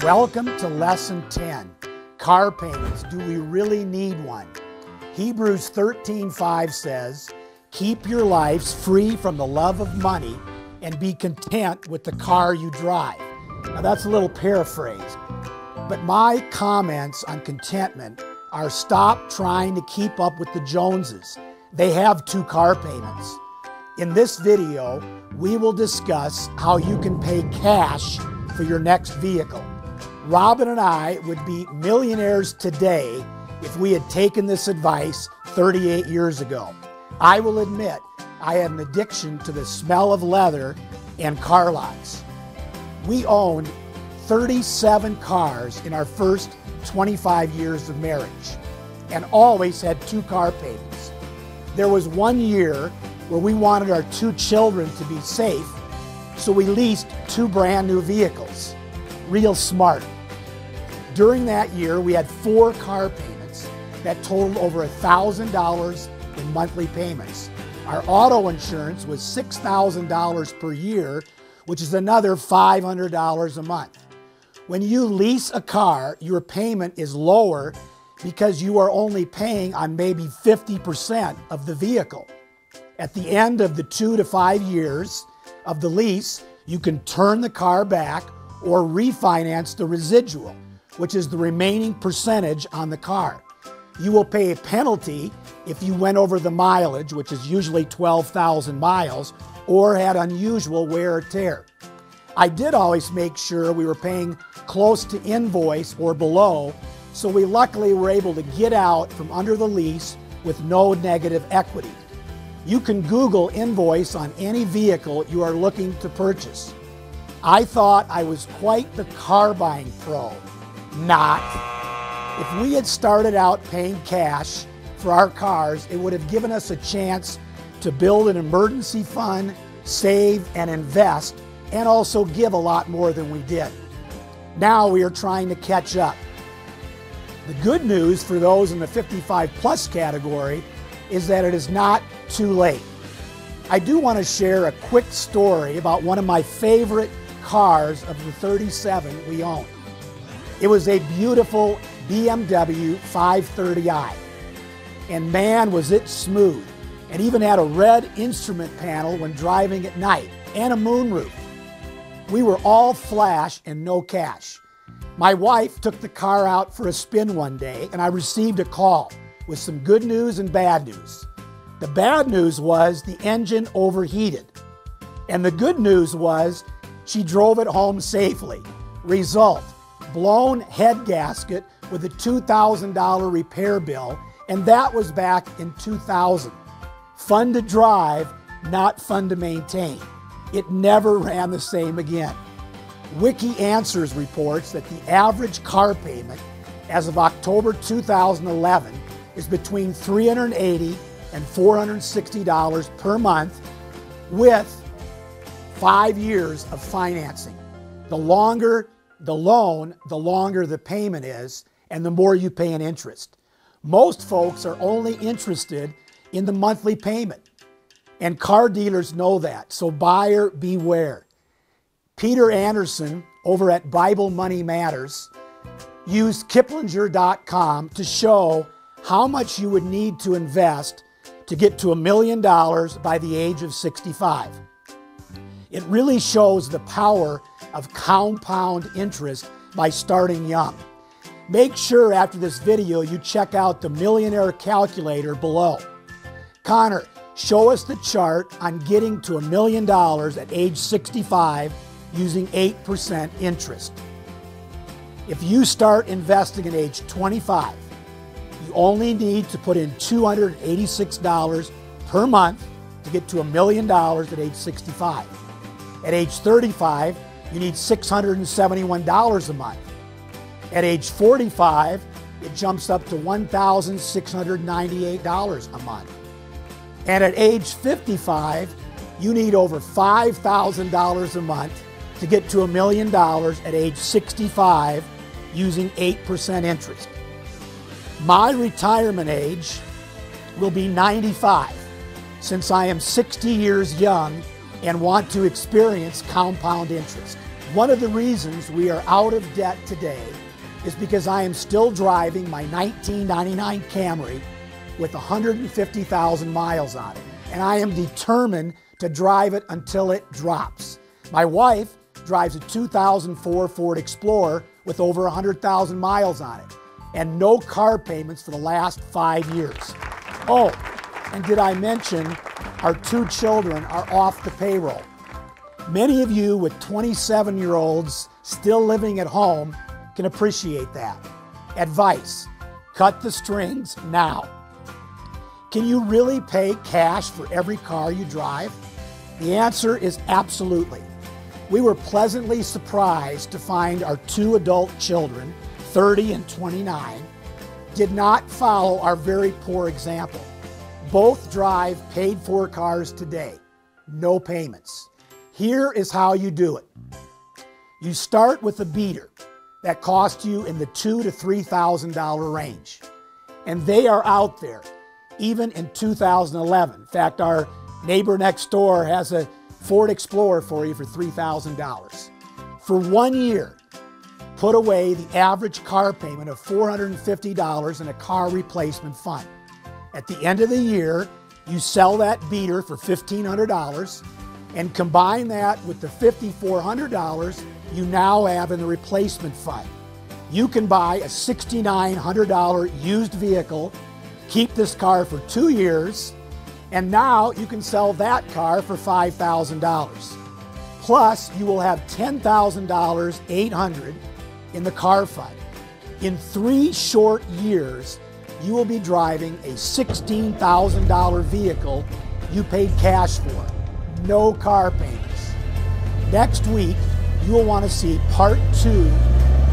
Welcome to Lesson 10, Car Payments. Do we really need one? Hebrews 13:5 says, keep your lives free from the love of money and be content with the car you drive. Now that's a little paraphrased, but my comments on contentment are stop trying to keep up with the Joneses. They have 2 car payments. In this video, we will discuss how you can pay cash for your next vehicle. Robin and I would be millionaires today if we had taken this advice 38 years ago. I will admit I had an addiction to the smell of leather and car lots. We owned 37 cars in our first 25 years of marriage and always had 2 car payments. There was one year where we wanted our 2 children to be safe, so we leased 2 brand new vehicles. Real smart. During that year, we had 4 car payments that totaled over $1,000 in monthly payments. Our auto insurance was $6,000 per year, which is another $500 a month. When you lease a car, your payment is lower because you are only paying on maybe 50% of the vehicle. At the end of the 2 to 5 years of the lease, you can turn the car back or refinance the residual, which is the remaining percentage on the car. You will pay a penalty if you went over the mileage, which is usually 12,000 miles, or had unusual wear or tear. I did always make sure we were paying close to invoice or below, so we luckily were able to get out from under the lease with no negative equity. You can Google invoice on any vehicle you are looking to purchase. I thought I was quite the car buying pro. Not. If we had started out paying cash for our cars, it would have given us a chance to build an emergency fund, save and invest, and also give a lot more than we did. Now we are trying to catch up. The good news for those in the 55 plus category is that it is not too late. I do want to share a quick story about one of my favorite cars of the 37 we own. It was a beautiful BMW 530i, and man was it smooth, and even had a red instrument panel when driving at night and a moonroof. We were all flash and no cash. My wife took the car out for a spin one day, and I received a call with some good news and bad news. The bad news was the engine overheated, and the good news was she drove it home safely. Result, blown head gasket with a $2,000 repair bill, and that was back in 2000. Fun to drive, not fun to maintain. It never ran the same again. Wiki Answers reports that the average car payment as of October 2011 is between $380 and $460 per month with 5 years of financing. The longer the loan, the longer the payment is, and the more you pay in interest. Most folks are only interested in the monthly payment, and car dealers know that, so buyer beware. Peter Anderson over at Bible Money Matters used Kiplinger.com to show how much you would need to invest to get to $1 million by the age of 65. It really shows the power of compound interest by starting young. Make sure after this video you check out the Millionaire Calculator below. Connor, show us the chart on getting to $1 million at age 65 using 8% interest. If you start investing at age 25, you only need to put in $286 per month to get to $1 million at age 65. At age 35, you need $671 a month. At age 45, it jumps up to $1,698 a month. And at age 55, you need over $5,000 a month to get to $1 million at age 65 using 8% interest. My retirement age will be 95 since I am 60 years young and want to experience compound interest. One of the reasons we are out of debt today is because I am still driving my 1999 Camry with 150,000 miles on it, and I am determined to drive it until it drops. My wife drives a 2004 Ford Explorer with over 100,000 miles on it, and no car payments for the last 5 years. Oh, and did I mention our 2 children are off the payroll? Many of you with 27-year-olds still living at home can appreciate that. Advice: cut the strings now. Can you really pay cash for every car you drive? The answer is absolutely. We were pleasantly surprised to find our 2 adult children, 30 and 29, did not follow our very poor example. Both drive paid-for cars today, no payments. Here is how you do it. You start with a beater that costs you in the $2,000 to $3,000 range. And they are out there, even in 2011. In fact, our neighbor next door has a Ford Explorer for you for $3,000. For 1 year, put away the average car payment of $450 in a car replacement fund. At the end of the year, you sell that beater for $1,500 and combine that with the $5,400 you now have in the replacement fund. You can buy a $6,900 used vehicle, keep this car for 2 years, and now you can sell that car for $5,000. Plus, you will have $10,000, $800 in the car fund. In 3 short years, you will be driving a $16,000 vehicle you paid cash for. No car payments. Next week, you will want to see part 2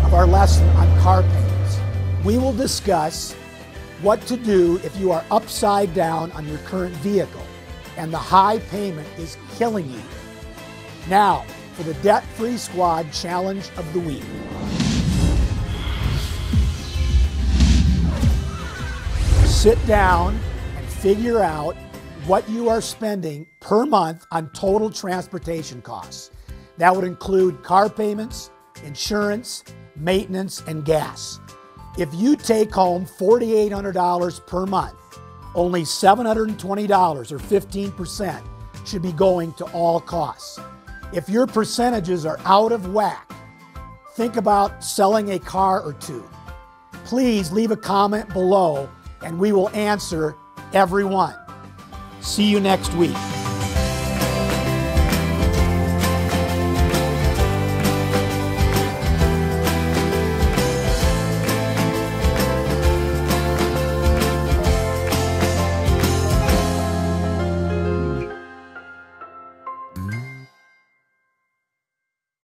of our lesson on car payments. We will discuss what to do if you are upside down on your current vehicle and the high payment is killing you. Now, for the Debt Free Squad Challenge of the Week. Sit down and figure out what you are spending per month on total transportation costs. That would include car payments, insurance, maintenance, and gas. If you take home $4,800 per month, only $720 or 15% should be going to all costs. If your percentages are out of whack, think about selling a car or 2. Please leave a comment below and we will answer every one. See you next week.